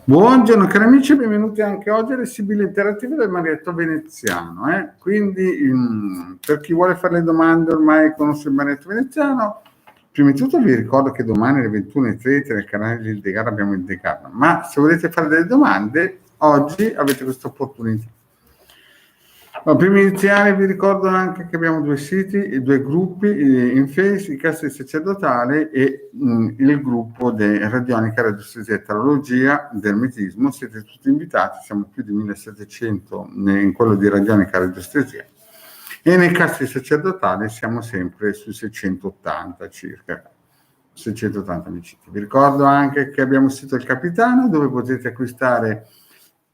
Buongiorno cari amici, benvenuti anche oggi alle Sibille Interattive del Marietto Veneziano. Quindi per chi vuole fare le domande ormai conosce il Marietto Veneziano. Prima di tutto vi ricordo che domani alle 21:30 nel canale di Ildegard abbiamo il Ildegard, ma se volete fare delle domande oggi avete questa opportunità. Ma prima di iniziare vi ricordo anche che abbiamo due siti, due gruppi in Face, il Casti Sacerdotale e il gruppo di Radionica, Radiestesia e Tarologia del Ermetismo. Siete tutti invitati, siamo più di 1700 in quello di Radionica, Radiestesia, e nel Casti Sacerdotale siamo sempre sui 680 circa. 680 amici. Vi ricordo anche che abbiamo il sito Il Capitano dove potete acquistare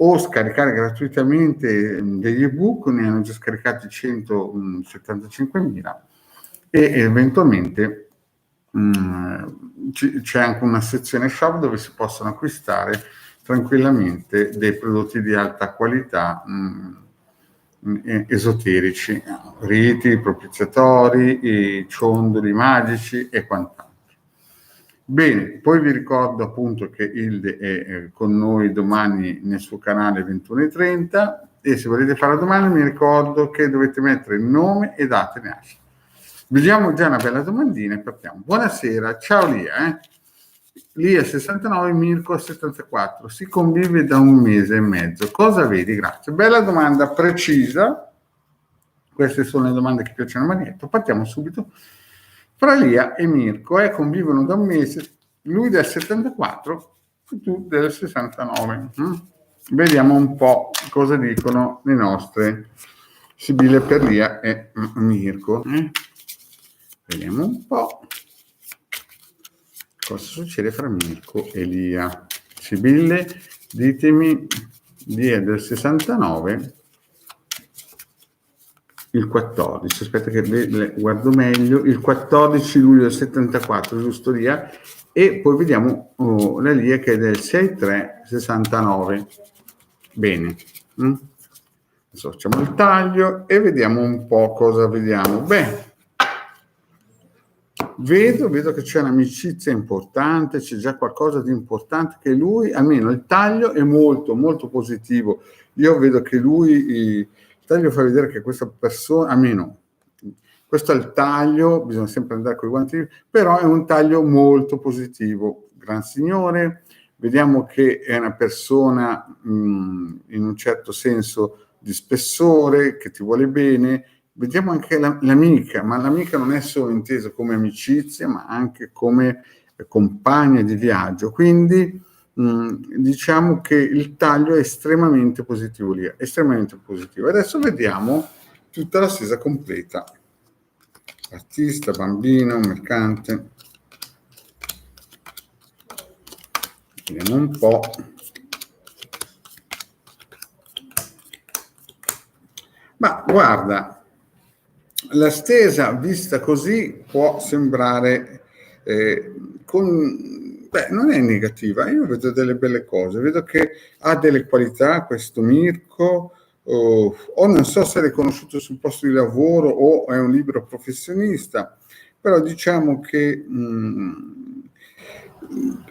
o scaricare gratuitamente degli ebook, ne hanno già scaricati 175.000 e eventualmente c'è anche una sezione shop dove si possono acquistare tranquillamente dei prodotti di alta qualità esoterici, riti, propiziatori, ciondoli magici e quant'altro. Bene, poi vi ricordo appunto che Hilde è con noi domani nel suo canale 21:30 e se volete fare la domanda mi ricordo che dovete mettere nome e data di nascita. Vediamo già una bella domandina e partiamo. Buonasera, ciao Lia. Lia 69, Mirko 74, si convive da 1 mese e mezzo, cosa vedi? Grazie, bella domanda precisa, queste sono le domande che piacciono a Marietto, partiamo subito. Fra Lia e Mirko convivono da 1 mese, lui del 74 e tu del 69. Vediamo un po' cosa dicono le nostre sibille per Lia e Mirko. Vediamo un po' cosa succede fra Mirko e Lia. Sibille, ditemi, Lia del 69, il 14, aspetta che le guardo meglio, il 14 luglio del 74, giusto Lia? E poi vediamo la Lia che è del 6-3-69. Bene. Adesso facciamo il taglio e vediamo un po' cosa vediamo. Beh, vedo che c'è un'amicizia importante, c'è già qualcosa di importante che lui, almeno il taglio è molto, molto positivo. Io vedo che lui... taglio fa vedere che questa persona, almeno questo è il taglio, bisogna sempre andare con i guanti, però è un taglio molto positivo, gran signore, vediamo che è una persona in un certo senso di spessore, che ti vuole bene, vediamo anche l'amica, ma l'amica non è solo intesa come amicizia, ma anche come compagna di viaggio, quindi diciamo che il taglio è estremamente positivo lì, estremamente positivo. Adesso vediamo tutta la stesa completa: artista, bambino, mercante. Vediamo un po'. Ma guarda, la stesa vista così può sembrare non è negativa, io vedo delle belle cose, vedo che ha delle qualità questo Mirko, o non so se è conosciuto sul posto di lavoro o è un libero professionista, però diciamo che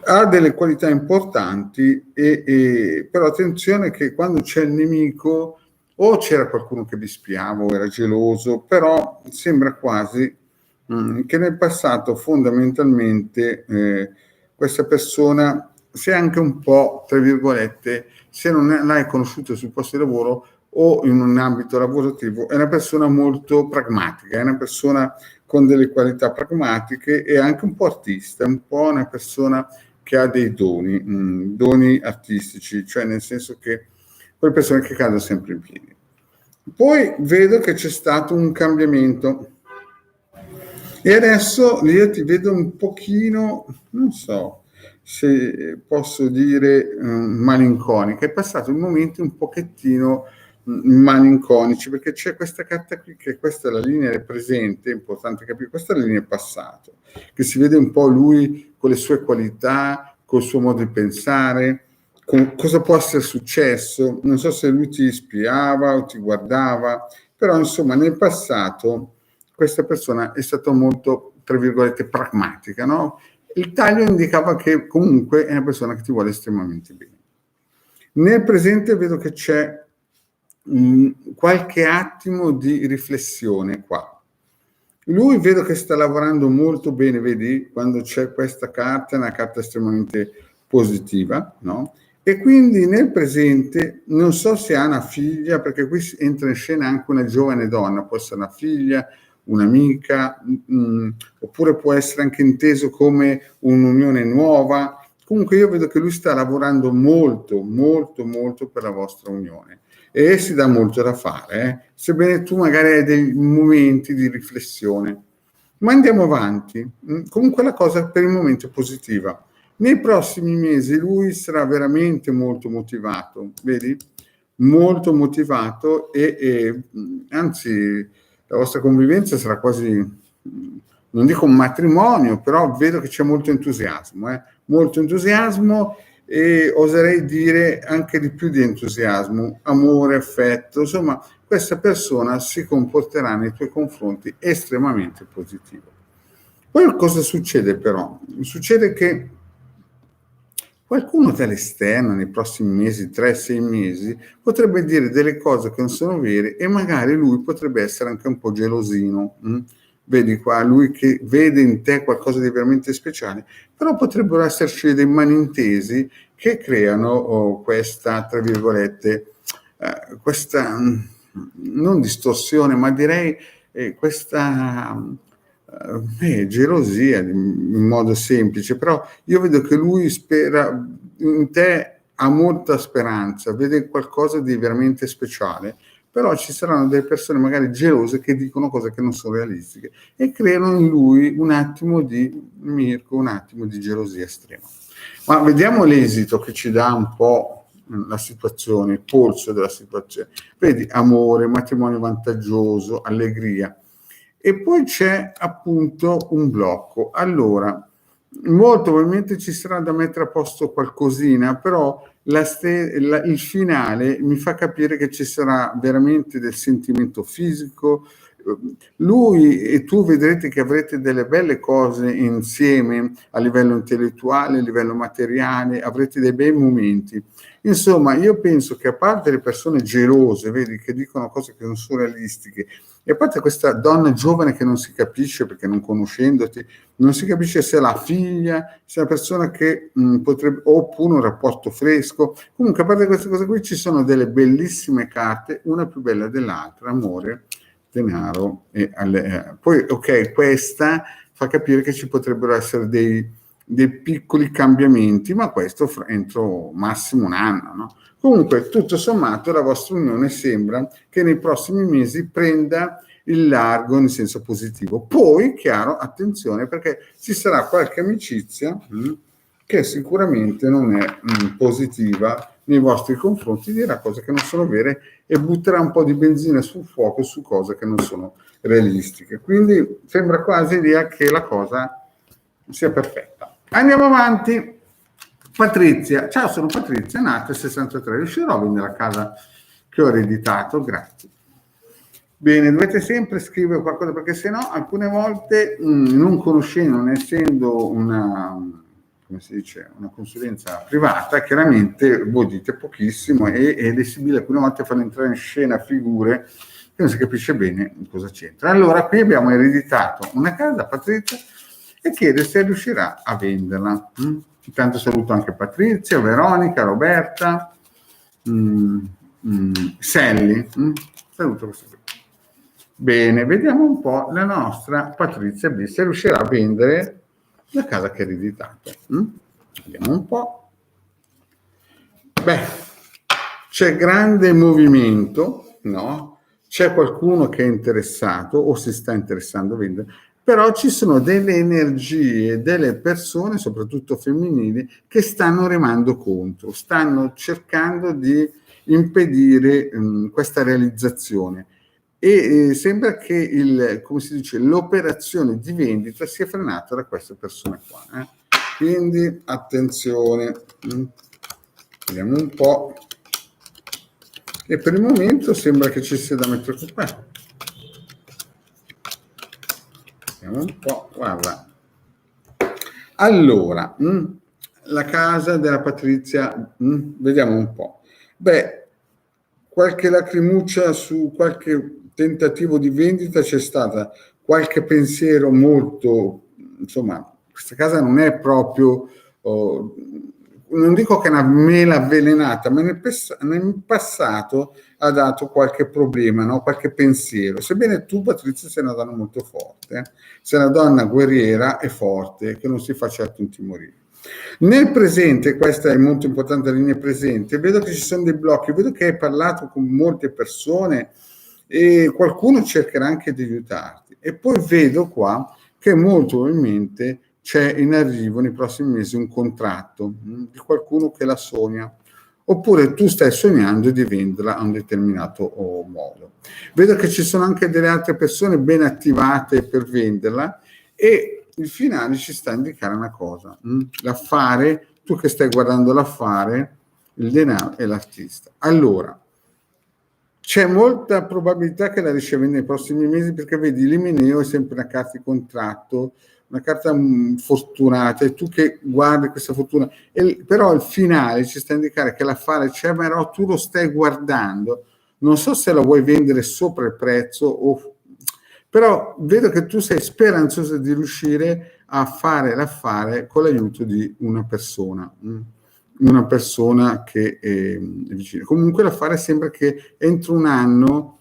ha delle qualità importanti però attenzione che quando c'è il nemico o c'era qualcuno che vi spiava o era geloso, però sembra quasi che nel passato fondamentalmente questa persona, se anche un po', tra virgolette, se non l'hai conosciuto sul posto di lavoro o in un ambito lavorativo, è una persona molto pragmatica, è una persona con delle qualità pragmatiche e anche un po' artista, un po' una persona che ha dei doni artistici, cioè nel senso che quelle persone che cadono sempre in piedi. Poi vedo che c'è stato un cambiamento e adesso io ti vedo un pochino, non so se posso dire malinconica, è passato un momento un pochettino malinconici, perché c'è questa carta qui, che questa è la linea del presente, è importante capire, questa è la linea del passato, che si vede un po' lui con le sue qualità, col suo modo di pensare, con cosa può essere successo, non so se lui ti spiava o ti guardava, però insomma nel passato questa persona è stata molto, tra virgolette, pragmatica, no? Il taglio indicava che comunque è una persona che ti vuole estremamente bene. Nel presente vedo che c'è qualche attimo di riflessione qua. Lui vedo che sta lavorando molto bene, vedi, quando c'è questa carta, è una carta estremamente positiva, no? E quindi nel presente non so se ha una figlia, perché qui entra in scena anche una giovane donna, può essere una figlia, un'amica, oppure può essere anche inteso come un'unione nuova. Comunque io vedo che lui sta lavorando molto, molto, molto per la vostra unione e si dà molto da fare, sebbene tu magari hai dei momenti di riflessione. Ma andiamo avanti. Comunque la cosa per il momento è positiva. Nei prossimi mesi lui sarà veramente molto motivato, vedi? Molto motivato e anzi la vostra convivenza sarà quasi, non dico un matrimonio, però vedo che c'è molto entusiasmo, molto entusiasmo e oserei dire anche di più di entusiasmo, amore, affetto, insomma questa persona si comporterà nei tuoi confronti estremamente positivo. Poi cosa succede però? Succede che qualcuno dall'esterno nei prossimi mesi, 3-6 mesi, potrebbe dire delle cose che non sono vere e magari lui potrebbe essere anche un po' gelosino. Vedi qua, lui che vede in te qualcosa di veramente speciale, però potrebbero esserci dei malintesi che creano questa, tra virgolette, questa non distorsione, ma direi questa gelosia in modo semplice, però io vedo che lui spera in te, ha molta speranza, vede qualcosa di veramente speciale, però ci saranno delle persone magari gelose che dicono cose che non sono realistiche e creano in lui un attimo di mirco, un attimo di gelosia estrema. Ma vediamo l'esito che ci dà un po' la situazione, il polso della situazione. Vedi, amore, matrimonio vantaggioso, allegria. E poi c'è appunto un blocco. Allora, molto probabilmente ci sarà da mettere a posto qualcosina, però il finale mi fa capire che ci sarà veramente del sentimento fisico. Lui e tu vedrete che avrete delle belle cose insieme a livello intellettuale, a livello materiale, avrete dei bei momenti. Insomma, io penso che a parte le persone gelose, vedi, che dicono cose che non sono realistiche, e a parte questa donna giovane che non si capisce, perché non conoscendoti, non si capisce se è la figlia, se è una persona che potrebbe, oppure un rapporto fresco. Comunque, a parte queste cose qui, ci sono delle bellissime carte, una più bella dell'altra, amore, denaro e poi ok, questa fa capire che ci potrebbero essere dei piccoli cambiamenti, ma questo entro massimo un anno, no? Comunque, tutto sommato, la vostra unione sembra che nei prossimi mesi prenda il largo in senso positivo. Poi, chiaro, attenzione, perché ci sarà qualche amicizia che sicuramente non è positiva nei vostri confronti, dirà cose che non sono vere e butterà un po' di benzina sul fuoco su cose che non sono realistiche. Quindi sembra quasi l'idea che la cosa sia perfetta. Andiamo avanti. Patrizia, ciao, sono Patrizia, nata nel 63, riuscirò a vendere la casa che ho ereditato? Grazie. Bene, dovete sempre scrivere qualcosa perché sennò alcune volte non conoscendo, non essendo una, come si dice, una consulenza privata, chiaramente voi dite pochissimo ed è sibile alcune volte far entrare in scena figure che non si capisce bene cosa c'entra. Allora qui abbiamo ereditato una casa, Patrizia, e chiede se riuscirà a venderla. Intanto saluto anche Patrizia, Veronica, Roberta, Sally. Saluto questi qui. Bene, vediamo un po' la nostra Patrizia B, se riuscirà a vendere la casa che ha ereditato. Vediamo un po'. Beh, c'è grande movimento, no? C'è qualcuno che è interessato o si sta interessando a vendere, però ci sono delle energie, delle persone, soprattutto femminili, che stanno remando contro, stanno cercando di impedire questa realizzazione. E sembra che come si dice, l'operazione di vendita sia frenata da queste persone qua. Quindi attenzione. Vediamo un po'. E per il momento sembra che ci sia da mettere qua. Vediamo un po', guarda. Allora, la casa della Patrizia, vediamo un po'. Beh, qualche lacrimuccia su qualche tentativo di vendita c'è stata, qualche pensiero molto, insomma, questa casa non è proprio, non dico che è una mela avvelenata, ma nel passato ha dato qualche problema, no? Qualche pensiero. Sebbene tu, Patrizia, sei una donna molto forte, sei una donna guerriera e forte, che non si fa certo intimorire. Nel presente, questa è molto importante, la linea presente, vedo che ci sono dei blocchi, vedo che hai parlato con molte persone e qualcuno cercherà anche di aiutarti. E poi vedo qua che molto probabilmente c'è in arrivo nei prossimi mesi un contratto di qualcuno che la sogna, oppure tu stai sognando di venderla a un determinato modo. Vedo che ci sono anche delle altre persone ben attivate per venderla e il finale ci sta a indicare una cosa, l'affare, tu che stai guardando l'affare, il denaro e l'artista. Allora, c'è molta probabilità che la riesci a vendere nei prossimi mesi, perché vedi, l'Imeneo è sempre una carta di contratto, una carta fortunata, e tu che guardi questa fortuna, però il finale ci sta a indicare che l'affare c'è, però tu lo stai guardando, non so se lo vuoi vendere sopra il prezzo, però vedo che tu sei speranzoso di riuscire a fare l'affare con l'aiuto di una persona che è vicina. Comunque l'affare sembra che entro un anno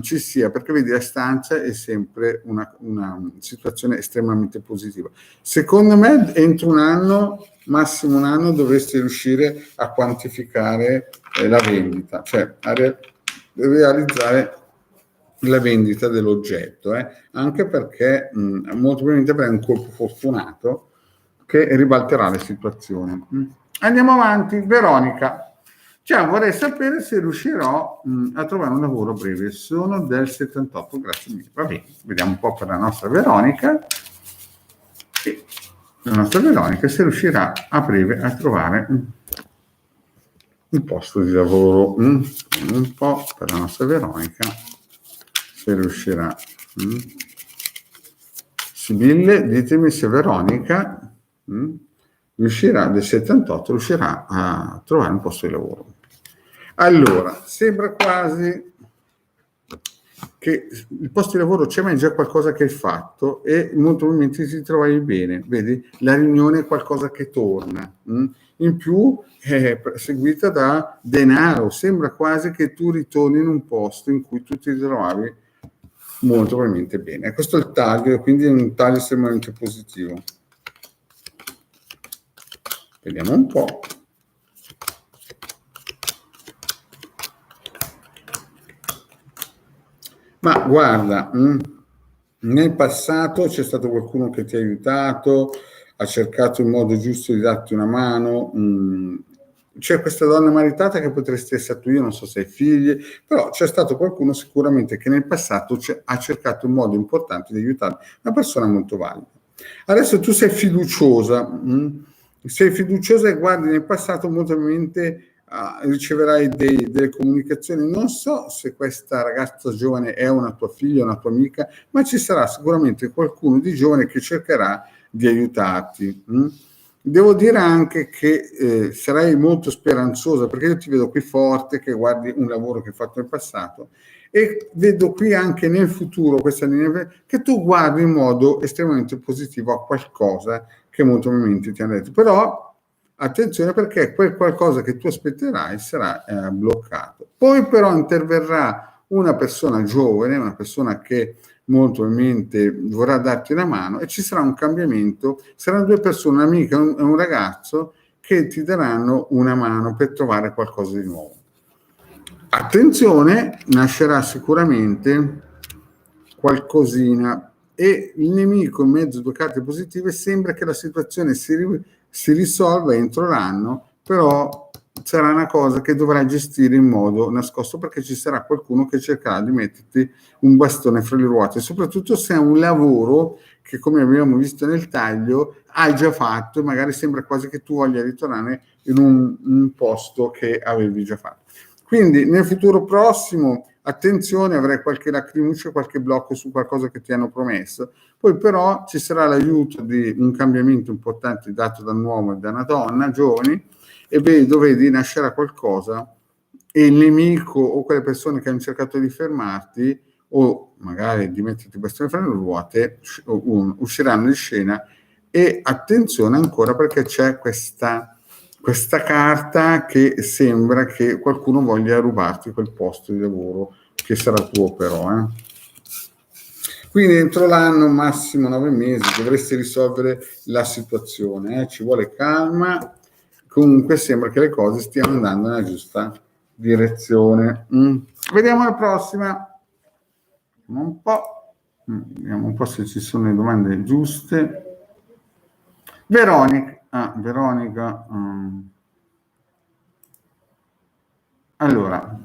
ci sia, perché vedi, la stanza è sempre una situazione estremamente positiva. Secondo me entro un anno, massimo un anno, dovresti riuscire a quantificare la vendita, cioè a realizzare la vendita dell'oggetto, anche perché molto probabilmente avrai un colpo fortunato che ribalterà la situazione. Andiamo avanti. Veronica, cioè, vorrei sapere se riuscirò a trovare un lavoro a breve. Sono del 78, grazie mille. Va bene, vediamo un po' per la nostra Veronica. E la nostra Veronica se riuscirà a breve a trovare un posto di lavoro. Un po' per la nostra Veronica se riuscirà. Sibille, ditemi se Veronica riuscirà, del 78, riuscirà a trovare un posto di lavoro. Allora, sembra quasi che il posto di lavoro c'è, ma è già qualcosa che hai fatto e molto probabilmente ti trovavi bene. Vedi, la riunione è qualcosa che torna. In più è seguita da denaro, sembra quasi che tu ritorni in un posto in cui tu ti trovavi molto probabilmente bene. Questo è il taglio, quindi è un taglio estremamente positivo. Vediamo un po'. Ma guarda, nel passato c'è stato qualcuno che ti ha aiutato, ha cercato il modo giusto di darti una mano. C'è questa donna maritata che potresti essere tu, io non so se hai figli, però c'è stato qualcuno sicuramente che nel passato ha cercato un modo importante di aiutare una persona molto valida. Adesso tu sei fiduciosa e guardi nel passato molto probabilmente riceverai delle comunicazioni. Non so se questa ragazza giovane è una tua figlia, una tua amica, ma ci sarà sicuramente qualcuno di giovane che cercherà di aiutarti. Devo dire anche che sarai molto speranzosa, perché io ti vedo qui forte, che guardi un lavoro che hai fatto nel passato, e vedo qui anche nel futuro questa linea che tu guardi in modo estremamente positivo a qualcosa che molto probabilmente ti hanno detto. Però attenzione, perché quel qualcosa che tu aspetterai sarà bloccato. Poi però interverrà una persona giovane, una persona che molto probabilmente vorrà darti una mano e ci sarà un cambiamento. Saranno due persone, un'amica e un ragazzo, che ti daranno una mano per trovare qualcosa di nuovo. Attenzione, nascerà sicuramente qualcosina, e il nemico in mezzo a due carte positive sembra che la situazione si risolva entro l'anno, però sarà una cosa che dovrai gestire in modo nascosto, perché ci sarà qualcuno che cercherà di metterti un bastone fra le ruote, soprattutto se è un lavoro che, come abbiamo visto nel taglio, hai già fatto e magari sembra quasi che tu voglia ritornare in un posto che avevi già fatto. Quindi nel futuro prossimo, attenzione, avrai qualche lacrimuccia, qualche blocco su qualcosa che ti hanno promesso. Poi però ci sarà l'aiuto di un cambiamento importante dato da un uomo e da una donna giovani, e vedi nascerà qualcosa e il nemico o quelle persone che hanno cercato di fermarti o magari di metterti bastone fra le ruote usciranno di scena. E attenzione ancora, perché c'è questa carta che sembra che qualcuno voglia rubarti quel posto di lavoro che sarà tuo, però. Quindi entro l'anno, massimo 9 mesi, dovresti risolvere la situazione. Ci vuole calma. Comunque sembra che le cose stiano andando nella giusta direzione. Vediamo la prossima. Vediamo un po' se ci sono le domande giuste. Veronica. Allora,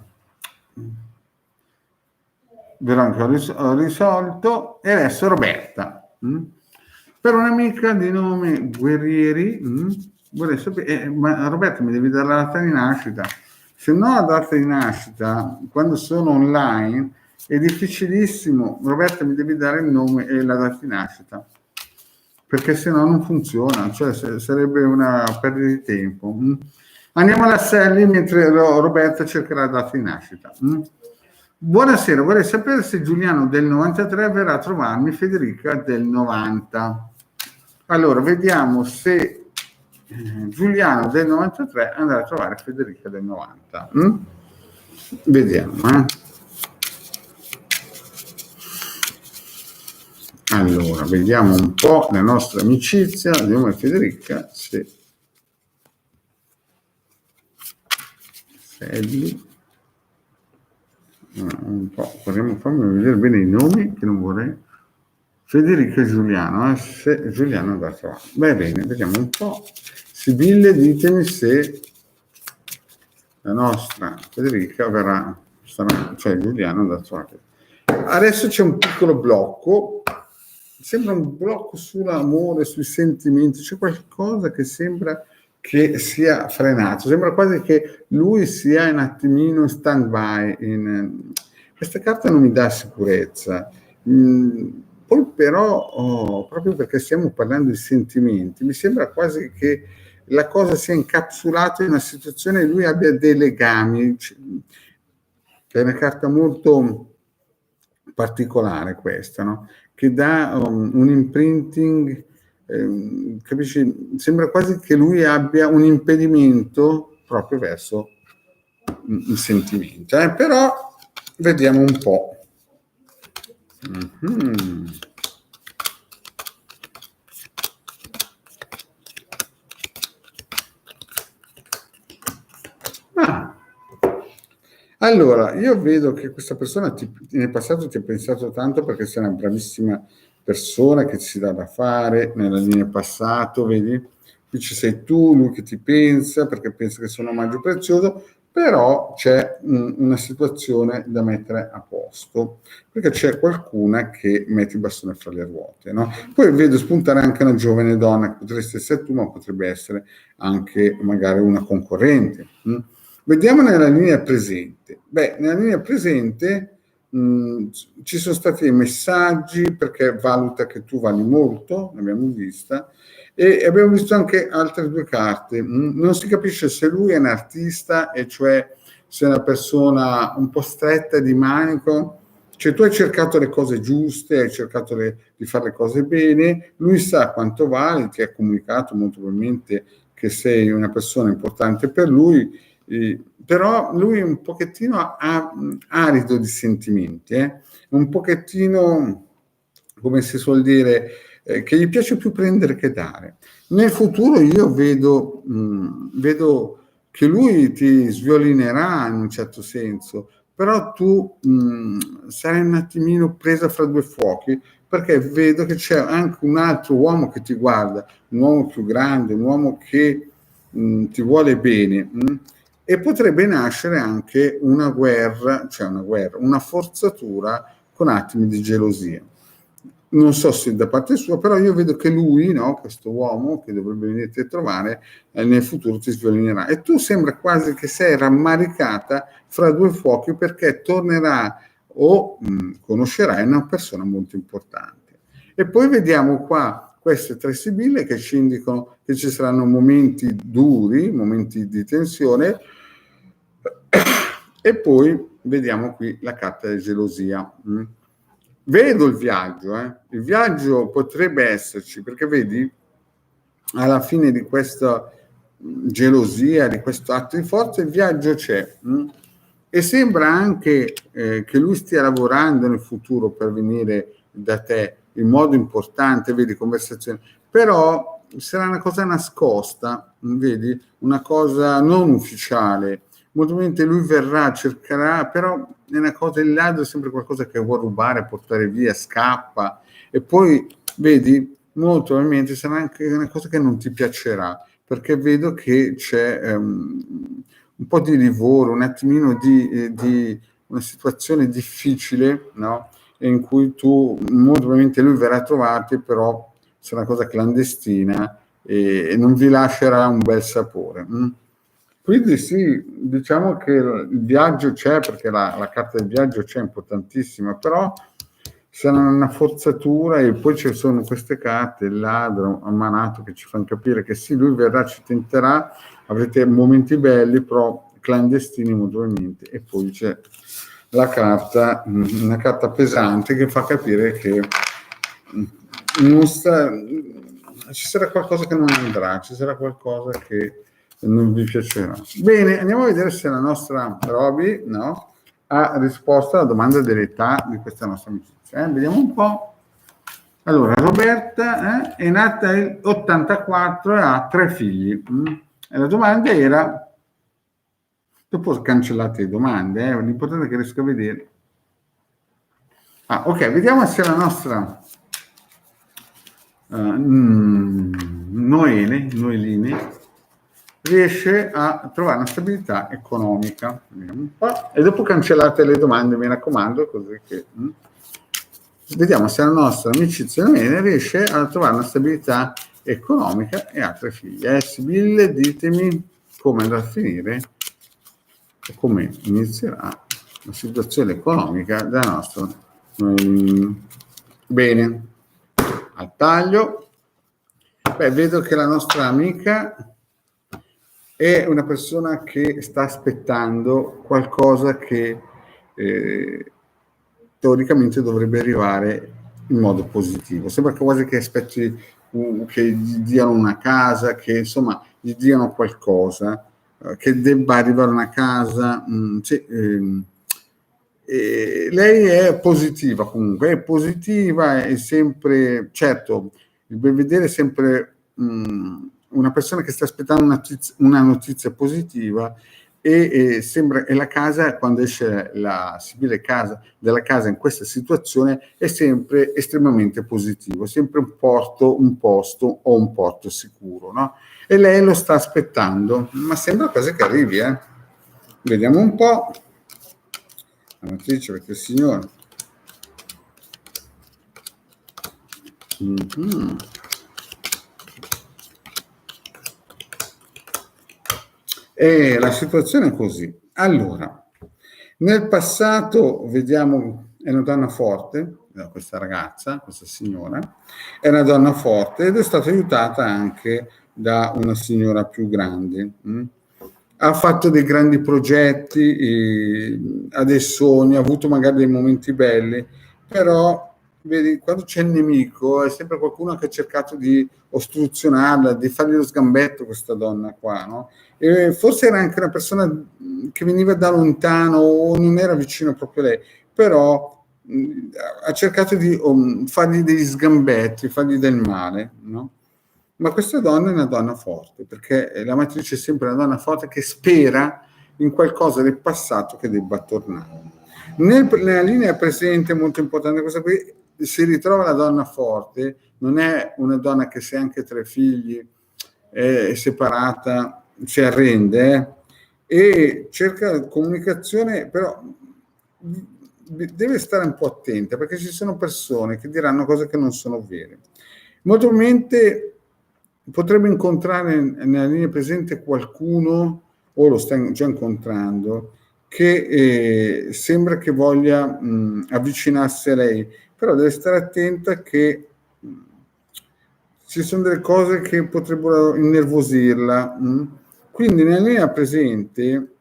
Veronica ho risolto. E adesso Roberta. Per un'amica di nome Guerrieri, vorrei sapere, ma Roberta mi devi dare la data di nascita. Se no la data di nascita, quando sono online, è difficilissimo. Roberta, mi devi dare il nome e la data di nascita, perché se no non funziona, cioè sarebbe una perdita di tempo. Andiamo alla Sally mentre Roberta cercherà la data di nascita. Buonasera, vorrei sapere se Giuliano del 93 verrà a trovarmi Federica del 90. Allora, vediamo se Giuliano del 93 andrà a trovare Federica del 90. Vediamo. Allora, vediamo un po' la nostra amicizia, vediamo a Federica se Sally. Un po', fammi vedere bene i nomi che non vorrei. Federica e Giuliano, se Giuliano andrà a trovare. Bene, vediamo un po'. Sibille, ditemi se la nostra Federica cioè Giuliano andrà a trovare. Adesso c'è un piccolo blocco, sembra un blocco sull'amore, sui sentimenti, c'è qualcosa che sembra che sia frenato, sembra quasi che lui sia un attimino in stand-by. Questa carta non mi dà sicurezza. Poi però, proprio perché stiamo parlando di sentimenti, mi sembra quasi che la cosa sia incapsulata in una situazione e lui abbia dei legami. È una carta molto particolare questa, no? Che dà un imprinting, capisci? Sembra quasi che lui abbia un impedimento proprio verso il sentimento. Però vediamo un po'. Allora, io vedo che questa persona nel passato ti ha pensato tanto perché sei una bravissima persona che si dà da fare nella linea passato, vedi? Qui ci sei tu, lui che ti pensa perché pensa che sia un omaggio prezioso, però c'è una situazione da mettere a posto, perché c'è qualcuna che mette il bastone fra le ruote, no? Poi vedo spuntare anche una giovane donna, che potresti essere tu, ma potrebbe essere anche magari una concorrente. Vediamo nella linea presente. Nella linea presente ci sono stati dei messaggi perché valuta che tu vali molto, l'abbiamo vista, e abbiamo visto anche altre due carte. Non si capisce se lui è un artista, e cioè se è una persona un po' stretta di manico, cioè tu hai cercato le cose giuste, hai cercato di fare le cose bene, lui sa quanto vali, ti ha comunicato molto probabilmente che sei una persona importante per lui, però lui è un pochettino arido di sentimenti, un pochettino, come si suol dire, che gli piace più prendere che dare. Nel futuro io vedo che lui ti sviolinerà in un certo senso, però tu sarai un attimino presa fra due fuochi, perché vedo che c'è anche un altro uomo che ti guarda, un uomo più grande, un uomo che ti vuole bene. E potrebbe nascere anche una guerra, una forzatura con attimi di gelosia. Non so se da parte sua, però io vedo che lui, no, questo uomo che dovrebbe venirti a trovare, nel futuro ti sviolinerà. E tu sembra quasi che sei rammaricata fra due fuochi perché tornerà o conoscerai una persona molto importante. E poi vediamo qua queste tre sibille che ci indicano che ci saranno momenti duri, momenti di tensione, E poi vediamo qui la carta della gelosia. Vedo il viaggio, il viaggio potrebbe esserci, perché vedi, alla fine di questa gelosia, di questo atto di forza, il viaggio c'è. E sembra anche che lui stia lavorando nel futuro per venire da te in modo importante, vedi, conversazioni, però sarà una cosa nascosta, vedi, una cosa non ufficiale. Molto probabilmente lui verrà, cercherà, però è una cosa, il ladro è sempre qualcosa che vuole rubare, portare via, scappa, e poi vedi, molto probabilmente sarà anche una cosa che non ti piacerà, perché vedo che c'è un po' di livore, un attimino di una situazione difficile, no? In cui tu, molto probabilmente lui verrà a trovarti, però sarà una cosa clandestina e non vi lascerà un bel sapore. Quindi sì, diciamo che il viaggio c'è, perché la carta del viaggio c'è, importantissima, però sarà una forzatura, e poi ci sono queste carte, il ladro ammanato, che ci fanno capire che sì, lui verrà, ci tenterà, avrete momenti belli, però clandestini molto probabilmente, e poi c'è la carta, una carta pesante che fa capire che non sta, ci sarà qualcosa che non andrà, ci sarà qualcosa che non vi piacerà. Bene, andiamo a vedere se la nostra Roby, no, ha risposto alla domanda dell'età di questa nostra amicizia. Vediamo un po'. Allora, Roberta è nata nel 84 e ha 3 figli. E la domanda era, dopo cancellate le domande, l'importante è che riesco a vedere. Ok, vediamo se la nostra Noeline riesce a trovare una stabilità economica. Vediamo un po'. E dopo cancellate le domande, mi raccomando, così che vediamo se la nostra amicizia Noeline riesce a trovare una stabilità economica e ha 3 figli. Sibille, ditemi come andrà a finire e come inizierà la situazione economica della nostra bene, al taglio. Vedo che la nostra amica è una persona che sta aspettando qualcosa che teoricamente dovrebbe arrivare in modo positivo. Sembra quasi che aspetti che gli diano una casa, che insomma gli diano qualcosa, che debba arrivare una casa. Lei è positiva, comunque è positiva, è sempre, certo, il belvedere è sempre una persona che sta aspettando una notizia positiva, e sembra, e la casa, quando esce la Sibille della casa in questa situazione, è sempre estremamente positivo, sempre un posto o un porto sicuro, no? E lei lo sta aspettando, ma sembra quasi che arrivi, Vediamo un po' la matrice, perché il signore e la situazione è così. Allora, nel passato, vediamo, è una donna forte, questa ragazza, questa signora, è una donna forte ed è stata aiutata anche da una signora più grande. Ha fatto dei grandi progetti, ha dei sogni, ha avuto magari dei momenti belli, però vedi, quando c'è il nemico è sempre qualcuno che ha cercato di ostruzionarla, di fargli lo sgambetto, questa donna qua, no? E forse era anche una persona che veniva da lontano o non era vicino proprio a lei, però ha cercato di fargli degli sgambetti, fargli del male, no? Ma questa donna è una donna forte, perché la matrice è sempre una donna forte che spera in qualcosa del passato che debba tornare. Nella linea presente, molto importante questa qui, si ritrova la donna forte, non è una donna che, se anche 3 figli, è separata, si arrende, e cerca comunicazione, però deve stare un po' attenta, perché ci sono persone che diranno cose che non sono vere. Molto probabilmente potrebbe incontrare nella linea presente qualcuno, o lo sta già incontrando, che sembra che voglia avvicinarsi a lei, però deve stare attenta che ci sono delle cose che potrebbero innervosirla. Quindi nella linea presente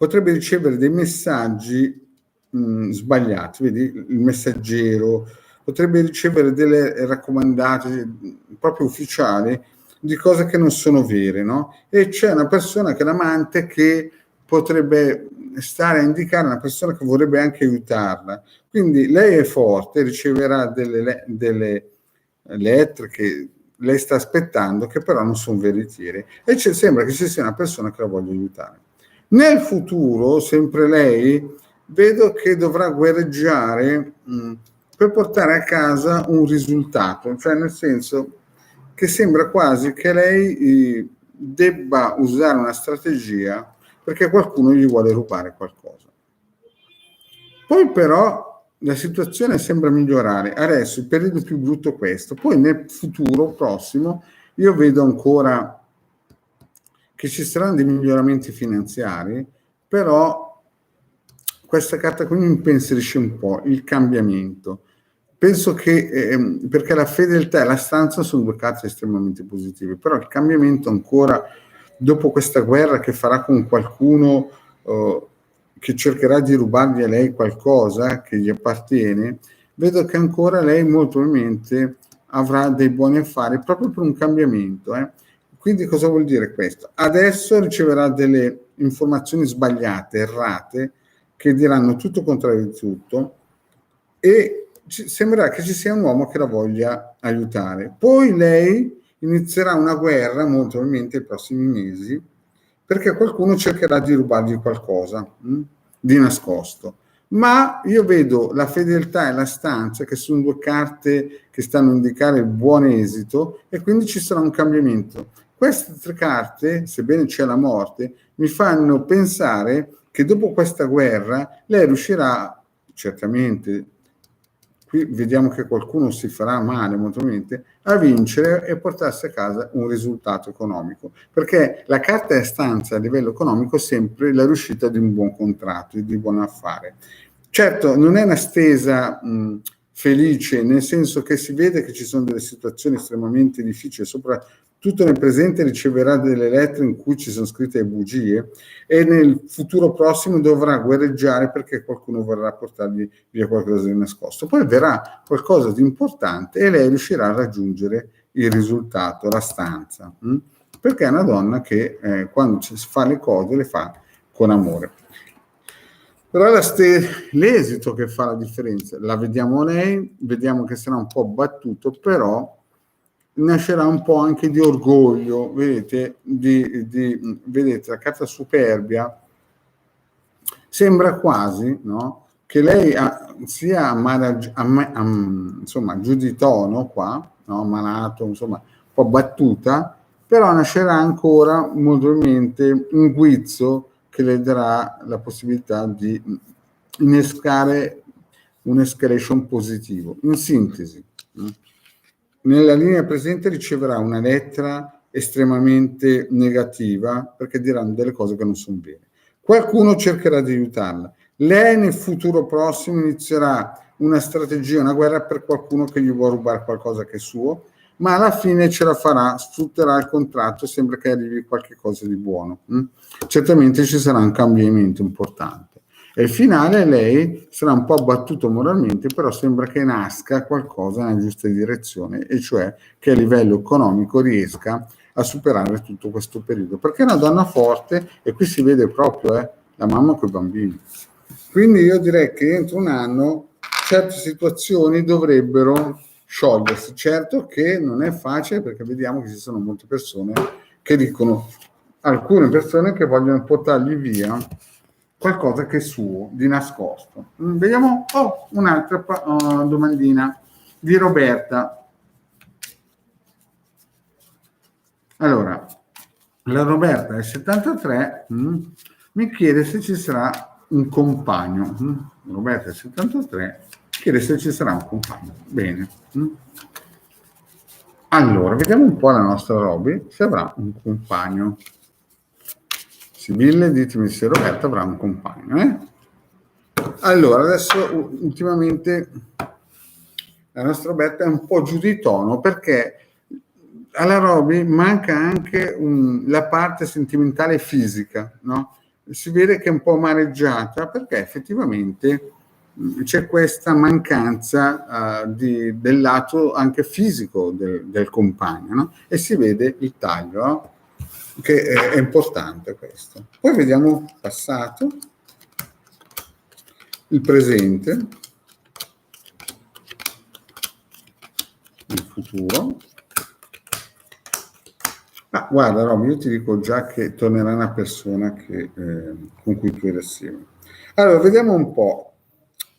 potrebbe ricevere dei messaggi sbagliati, vedi, il messaggero, potrebbe ricevere delle raccomandate proprio ufficiali di cose che non sono vere, no? E c'è una persona che è l'amante che potrebbe stare a indicare una persona che vorrebbe anche aiutarla. Quindi lei è forte, riceverà delle lettere che lei sta aspettando, che però non sono veritiere, e sembra che ci sia una persona che la voglia aiutare. Nel futuro, sempre lei, vedo che dovrà guerreggiare per portare a casa un risultato, cioè nel senso che sembra quasi che lei debba usare una strategia perché qualcuno gli vuole rubare qualcosa. Poi però la situazione sembra migliorare. Adesso il periodo più brutto è questo. Poi nel futuro prossimo io vedo ancora che ci saranno dei miglioramenti finanziari, però questa carta qui mi impensierisce un po', il cambiamento. Penso che, perché la fedeltà e la stanza sono due carte estremamente positive, però il cambiamento ancora, dopo questa guerra che farà con qualcuno che cercherà di rubargli a lei qualcosa che gli appartiene, vedo che ancora lei molto probabilmente avrà dei buoni affari proprio per un cambiamento. Quindi cosa vuol dire questo? Adesso riceverà delle informazioni sbagliate, errate, che diranno tutto contrario di tutto, e sembrerà che ci sia un uomo che la voglia aiutare. Poi lei inizierà una guerra, molto probabilmente nei prossimi mesi, perché qualcuno cercherà di rubargli qualcosa di nascosto. Ma io vedo la fedeltà e la stanza, che sono due carte che stanno a indicare il buon esito, e quindi ci sarà un cambiamento. Queste tre carte, sebbene c'è la morte, mi fanno pensare che dopo questa guerra lei riuscirà, certamente, qui vediamo che qualcuno si farà male molto probabilmente, a vincere e portarsi a casa un risultato economico, perché la carta è stanza a livello economico sempre la riuscita di un buon contratto, di un buon affare. Certo, non è una stesa felice, nel senso che si vede che ci sono delle situazioni estremamente difficili, soprattutto nel presente riceverà delle lettere in cui ci sono scritte bugie, e nel futuro prossimo dovrà guerreggiare perché qualcuno vorrà portargli via qualcosa di nascosto. Poi verrà qualcosa di importante e lei riuscirà a raggiungere il risultato, la stanza, perché è una donna che quando si fa le cose le fa con amore. Però l'esito che fa la differenza, la vediamo lei, vediamo che sarà un po' battuto, però nascerà un po' anche di orgoglio, vedete, vedete la carta superbia, sembra quasi, no, che lei sia insomma, giù di tono qua, no, malato, insomma, un po' battuta, però nascerà ancora molto probabilmente un guizzo che le darà la possibilità di innescare un escalation positivo. In sintesi, nella linea presente riceverà una lettera estremamente negativa perché diranno delle cose che non sono vere. Qualcuno cercherà di aiutarla. Lei nel futuro prossimo inizierà una strategia, una guerra per qualcuno che gli vuole rubare qualcosa che è suo, ma alla fine ce la farà, sfrutterà il contratto e sembra che arrivi qualche cosa di buono. Certamente ci sarà un cambiamento importante. E il finale lei sarà un po' abbattuto moralmente, però sembra che nasca qualcosa nella giusta direzione, e cioè che a livello economico riesca a superare tutto questo periodo, perché è una donna forte, e qui si vede proprio la mamma con i bambini. Quindi io direi che entro un anno certe situazioni dovrebbero sciogliersi. Certo che non è facile, perché vediamo che ci sono molte persone che dicono, alcune persone che vogliono portargli via qualcosa che è suo, di nascosto. Vediamo un'altra domandina di Roberta. Allora, la Roberta è 73, mi chiede se ci sarà un compagno. Roberta è 73, chiede se ci sarà un compagno. Bene. Allora, vediamo un po' la nostra Roby, se avrà un compagno. Sibille, ditemi se Roberta avrà un compagno. Allora, adesso ultimamente la nostra Roberta è un po' giù di tono, perché alla Roby manca anche la parte sentimentale e fisica, no? si vede che è un po' amareggiata perché effettivamente c'è questa mancanza del lato anche fisico del compagno, no? E si vede il taglio, no? Che è importante questo. Poi vediamo il passato, il presente, il futuro. Ah, guarda Romy, io ti dico già che tornerà una persona con cui tu eri assieme. Allora, vediamo un po'.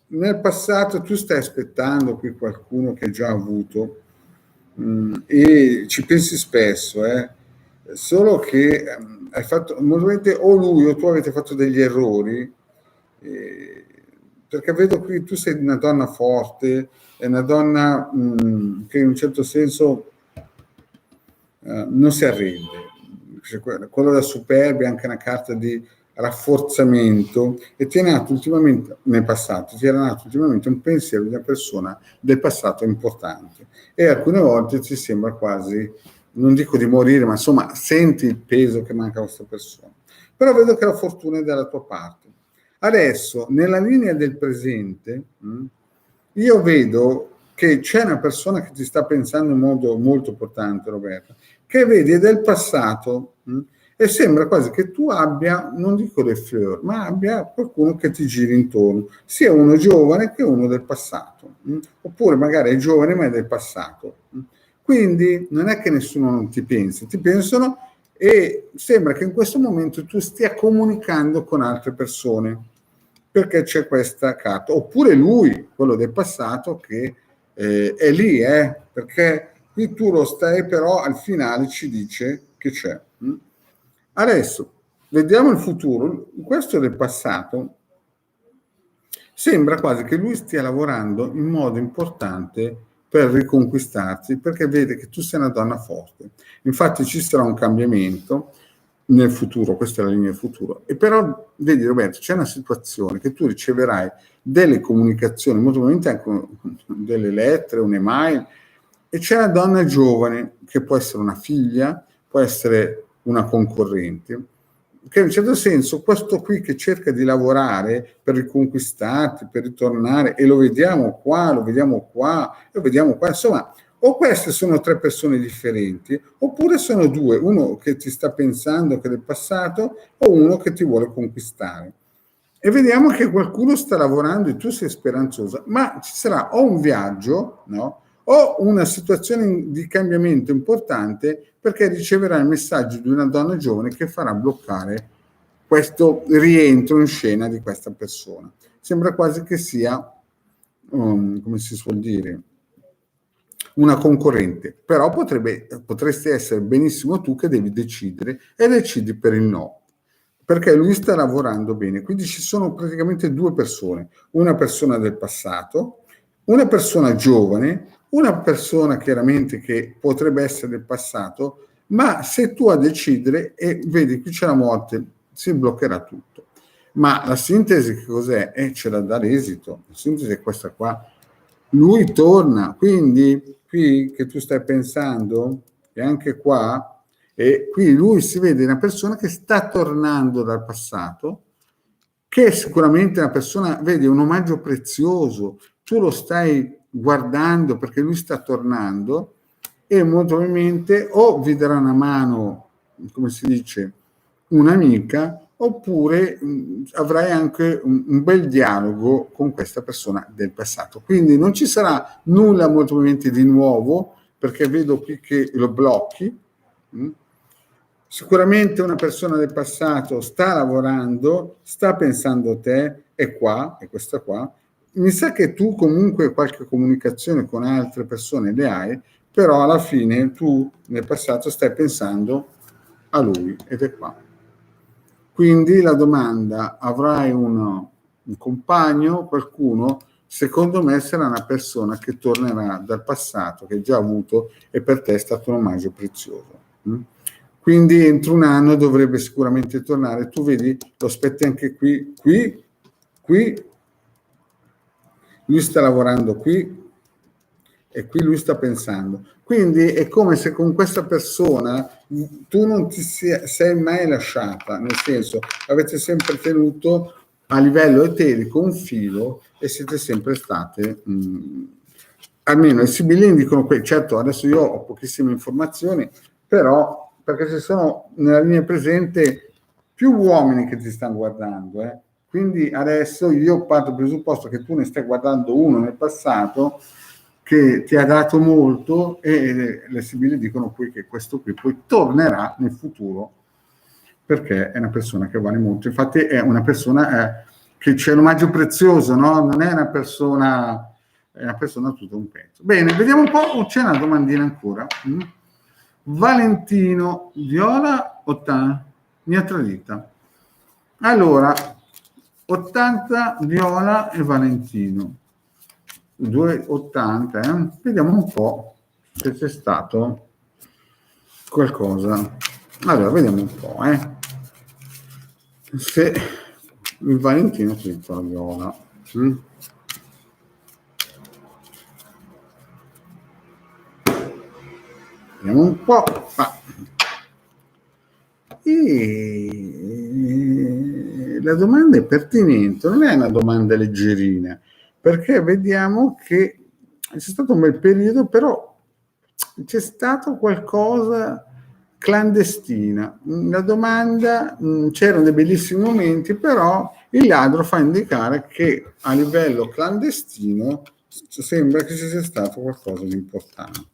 Nel passato tu stai aspettando qui qualcuno che hai già avuto e ci pensi spesso, solo che hai fatto, normalmente o lui o tu avete fatto degli errori, perché vedo qui tu sei una donna forte, è una donna che in un certo senso non si arrende. Quello della superbia è anche una carta di rafforzamento e ti è nato ultimamente, nel passato, ti era nato ultimamente un pensiero di una persona del passato importante e alcune volte ti sembra quasi, non dico di morire, ma insomma senti il peso che manca a questa persona. Però vedo che la fortuna è dalla tua parte. Adesso, nella linea del presente, io vedo che c'è una persona che ti sta pensando in modo molto importante, Roberta, che vedi del passato e sembra quasi che tu abbia, non dico le fleur, ma abbia qualcuno che ti giri intorno, sia uno giovane che uno del passato, oppure magari è giovane ma è del passato. Quindi non è che nessuno non ti pensa, ti pensano e sembra che in questo momento tu stia comunicando con altre persone perché c'è questa carta, oppure lui, quello del passato, che è lì, perché qui tu lo stai, però al finale ci dice che c'è. Adesso vediamo il futuro. Questo del passato sembra quasi che lui stia lavorando in modo importante per riconquistarti, perché vede che tu sei una donna forte. Infatti ci sarà un cambiamento nel futuro, questa è la linea del futuro. E però, vedi Roberto, c'è una situazione che tu riceverai delle comunicazioni, molto probabilmente anche delle lettere, un'email, e c'è una donna giovane, che può essere una figlia, può essere una concorrente, che in un certo senso questo qui che cerca di lavorare per riconquistarti, per ritornare, e lo vediamo qua, lo vediamo qua, lo vediamo qua, insomma, o queste sono tre persone differenti, oppure sono due, uno che ti sta pensando che è del passato o uno che ti vuole conquistare. E vediamo che qualcuno sta lavorando e tu sei speranzosa, ma ci sarà o un viaggio, no? O una situazione di cambiamento importante perché riceverà il messaggio di una donna giovane che farà bloccare questo rientro in scena di questa persona. Sembra quasi che sia, come si suol dire, una concorrente, però potresti essere benissimo tu che devi decidere e decidi per il no, perché lui sta lavorando bene. Quindi ci sono praticamente due persone, una persona del passato, una persona giovane, una persona chiaramente che potrebbe essere del passato, ma se tu a decidere, e vedi qui c'è la morte, si bloccherà tutto. Ma la sintesi che cos'è? C'è da dare esito, la sintesi è questa qua. Lui torna, quindi qui che tu stai pensando, e anche qua, e qui lui si vede una persona che sta tornando dal passato, che è sicuramente una persona, vedi, un omaggio prezioso, tu lo stai guardando perché lui sta tornando e molto probabilmente o vi darà una mano, come si dice, un'amica, oppure avrai anche un bel dialogo con questa persona del passato. Quindi non ci sarà nulla molto probabilmente di nuovo, perché vedo qui che lo blocchi. Sicuramente una persona del passato sta lavorando, sta pensando a te, è qua, è questa qua. Mi sa che tu comunque qualche comunicazione con altre persone le hai, però alla fine tu nel passato stai pensando a lui ed è qua. Quindi la domanda, avrai un compagno, qualcuno? Secondo me sarà una persona che tornerà dal passato, che hai già avuto e per te è stato un omaggio prezioso. Quindi entro un anno dovrebbe sicuramente tornare. Tu vedi, lo aspetti anche qui, lui sta lavorando qui, E qui lui sta pensando. Quindi è come se con questa persona tu non ti sei mai lasciata, nel senso, avete sempre tenuto a livello eterico un filo e siete sempre state, almeno i sibillini dicono qui, certo adesso io ho pochissime informazioni, però perché ci sono nella linea presente più uomini che ti stanno guardando, quindi adesso io parto dal presupposto che tu ne stai guardando uno nel passato che ti ha dato molto e le sibille dicono qui che questo qui poi tornerà nel futuro perché è una persona che vale molto. Infatti è una persona che c'è l'omaggio prezioso, no? Non è una persona, è una persona tutto un pezzo. Bene, vediamo un po', c'è una domandina ancora. Valentino Viola 80 mi ha tradita. Allora, 80 Viola e Valentino. 2,80, vediamo un po' se c'è stato qualcosa. Allora, vediamo un po', se il Valentino si fa Viola. Vediamo un po'. E la domanda è pertinente, non è una domanda leggerina, perché vediamo che c'è stato un bel periodo, però c'è stato qualcosa clandestina. La domanda, c'erano dei bellissimi momenti, però il ladro fa indicare che a livello clandestino sembra che ci sia stato qualcosa di importante.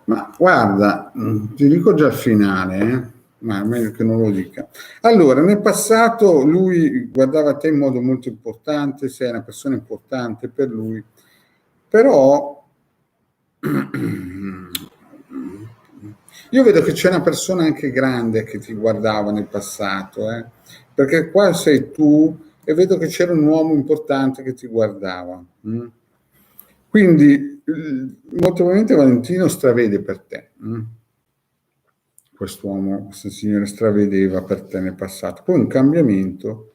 Ma guarda, ti dico già il finale, ma è meglio che non lo dica. Allora, nel passato lui guardava te in modo molto importante, sei una persona importante per lui, però io vedo che c'è una persona anche grande che ti guardava nel passato, perché qua sei tu e vedo che c'era un uomo importante che ti guardava. Quindi molto probabilmente Valentino stravede per te. Quest'uomo, questo signore stravedeva per te nel passato. Poi un cambiamento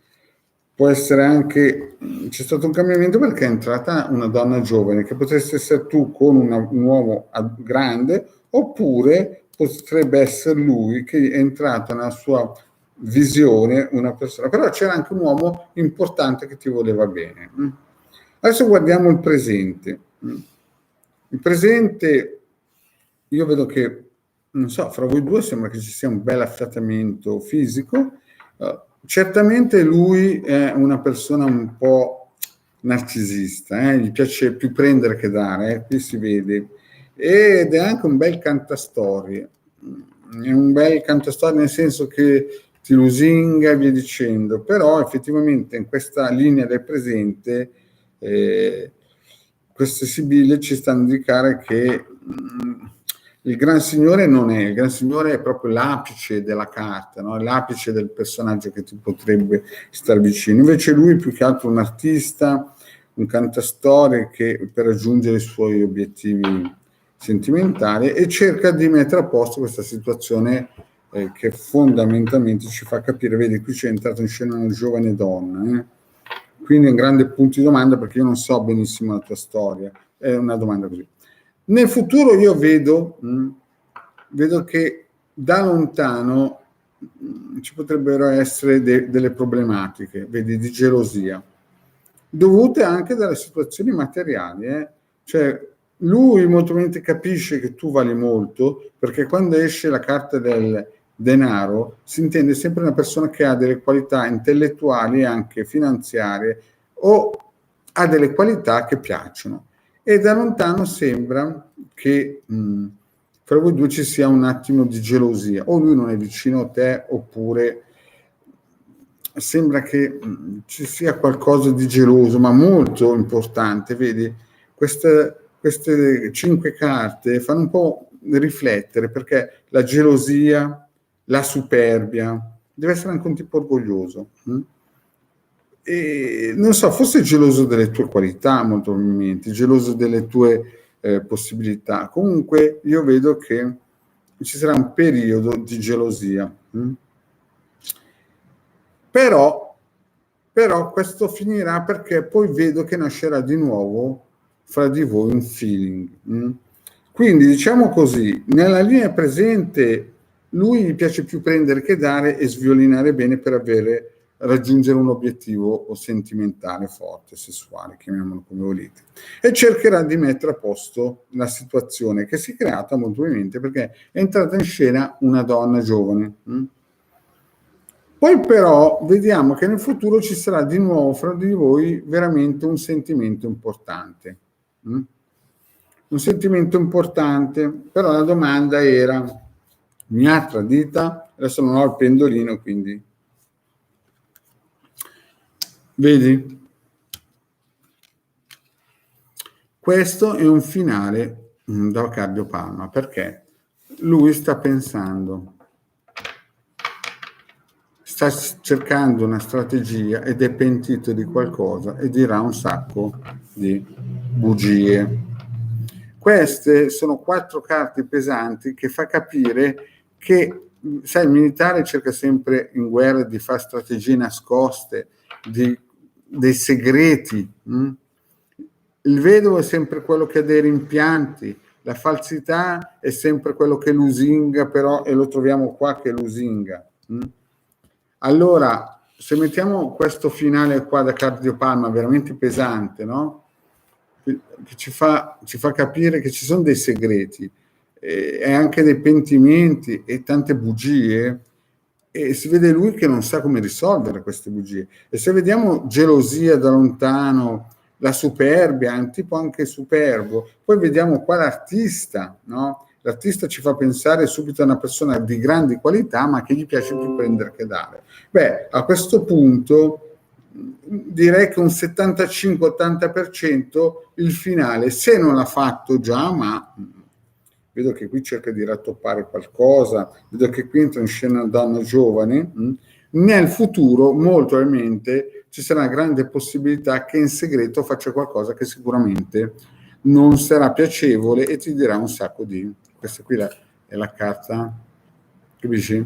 può essere anche, c'è stato un cambiamento perché è entrata una donna giovane, che potresti essere tu con un uomo grande, oppure potrebbe essere lui che è entrato nella sua visione una persona, però c'era anche un uomo importante che ti voleva bene. Adesso guardiamo il presente. Il presente, io vedo che, non so, fra voi due sembra che ci sia un bel affiatamento fisico. Certamente lui è una persona un po' narcisista, gli piace più prendere che dare, qui si vede, ed è anche un bel cantastorie. È un bel cantastorie nel senso che ti lusinga e via dicendo, però effettivamente in questa linea del presente queste sibille ci stanno a indicare che il Gran Signore non è, il Gran Signore è proprio l'apice della carta, no? L'apice del personaggio che ti potrebbe stare vicino. Invece lui è più che altro un artista, un cantastorie che per raggiungere i suoi obiettivi sentimentali e cerca di mettere a posto questa situazione che fondamentalmente ci fa capire, vedi, qui c'è entrata in scena una giovane donna, quindi è un grande punto di domanda perché io non so benissimo la tua storia, è una domanda così. Nel futuro io vedo che da lontano ci potrebbero essere delle problematiche, vedi, di gelosia, dovute anche dalle situazioni materiali, cioè lui molto probabilmente capisce che tu vali molto, perché quando esce la carta del denaro si intende sempre una persona che ha delle qualità intellettuali e anche finanziarie o ha delle qualità che piacciono, e da lontano sembra che fra voi due ci sia un attimo di gelosia, o lui non è vicino a te oppure sembra che ci sia qualcosa di geloso, ma molto importante. Vedi, queste 5 carte fanno un po' riflettere, perché la gelosia, la superbia, deve essere anche un tipo orgoglioso. E non so, forse è geloso delle tue qualità, molto probabilmente, geloso delle tue possibilità. Comunque io vedo che ci sarà un periodo di gelosia. Però questo finirà perché poi vedo che nascerà di nuovo fra di voi un feeling. Quindi diciamo così, nella linea presente lui gli piace più prendere che dare e sviolinare bene per raggiungere un obiettivo sentimentale forte, sessuale, chiamiamolo come volete, e cercherà di mettere a posto la situazione che si è creata molto probabilmente perché è entrata in scena una donna giovane. Poi però vediamo che nel futuro ci sarà di nuovo fra di voi veramente un sentimento importante. Un sentimento importante, però la domanda era, mi ha tradita? Adesso non ho il pendolino, quindi... Vedi? Questo è un finale da cardiopalma, perché lui sta pensando, sta cercando una strategia ed è pentito di qualcosa e dirà un sacco di bugie. Queste sono 4 carte pesanti che fa capire che, sai, il militare cerca sempre in guerra di fare strategie nascoste, dei segreti. Il vedovo è sempre quello che ha dei rimpianti, la falsità è sempre quello che lusinga, però, e lo troviamo qua che lusinga. Allora, se mettiamo questo finale qua da cardiopalma veramente pesante, no? Che ci fa capire che ci sono dei segreti e anche dei pentimenti e tante bugie, e si vede lui che non sa come risolvere queste bugie. E se vediamo gelosia da lontano, la superbia, è un tipo anche superbo, poi vediamo qua l'artista, no? L'artista ci fa pensare subito a una persona di grandi qualità ma che gli piace più prendere che dare. Beh, a questo punto direi che un 75-80% il finale, se non l'ha fatto già, ma vedo che qui cerca di rattoppare qualcosa, vedo che qui entra in scena una donna giovane, nel futuro molto probabilmente ci sarà una grande possibilità che in segreto faccia qualcosa che sicuramente non sarà piacevole e ti dirà un sacco di... Questa qui è la carta, capisci?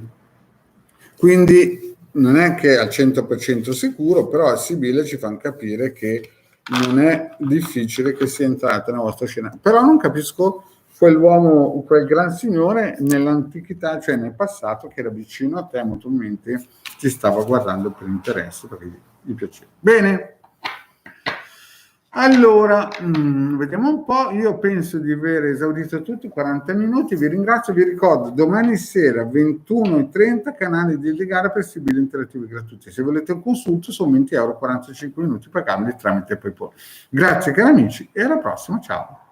Quindi non è che al 100% sicuro, però a Sibilla ci fanno capire che non è difficile che sia entrata nella vostra scena. Però non capisco quell'uomo, quel gran signore nell'antichità, cioè nel passato, che era vicino a te, molto probabilmente ti stava guardando per interesse, perché gli piaceva. Bene. Allora, vediamo un po', io penso di aver esaudito tutti, 40 minuti, vi ringrazio, vi ricordo, domani sera 21:30 canali di Legare per Sibilla interattivi gratuiti, se volete un consulto sono 20 euro, 45 minuti pagabili tramite PayPal. Grazie cari amici e alla prossima, ciao!